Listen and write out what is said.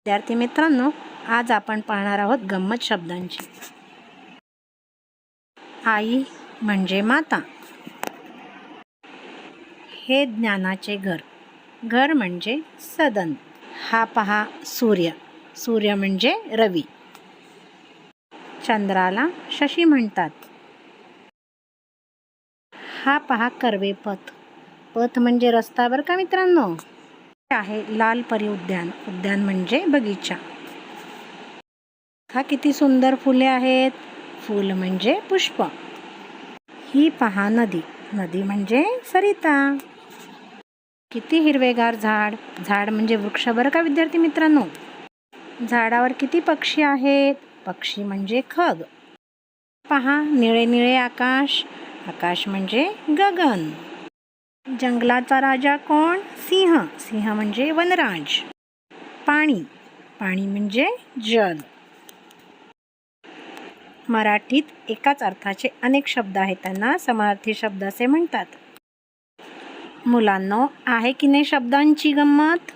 विद्यार्थी मित्रांनो, आज आपण पाहणार आहोत गंमत शब्दांची। आई म्हणजे माता। हे ज्ञानाचे घर। घर म्हणजे सदन। हा पहा सूर्य। सूर्य म्हणजे रवी। चंद्राला शशी म्हणतात। हा पहा कर्वे पथ। पथ म्हणजे रस्ता बरं का मित्रांनो। आहे लाल परी उद्यान। उद्यान म्हणजे बगीचा। हा किती सुंदर फुले आहेत। फूल म्हणजे पुष्प। ही पहा नदी। नदी म्हणजे सरिता। किती हिरवेगार झाड। झाड म्हणजे वृक्ष बरं का विद्यार्थी मित्रांनो। झाडावर किती पक्षी आहेत। पक्षी म्हणजे खग। पहा निळे निळे आकाश। आकाश म्हणजे गगन। जंगलाचा राजा कोण। सिंह। सिंह म्हणजे वनराज। पाणी। पाणी म्हणजे जल। मराठीत एकाच अर्थाचे अनेक शब्द आहेत, त्यांना समार्थी शब्द असे म्हणतात। मुलांनो, आहे की नाही शब्दांची गंमत।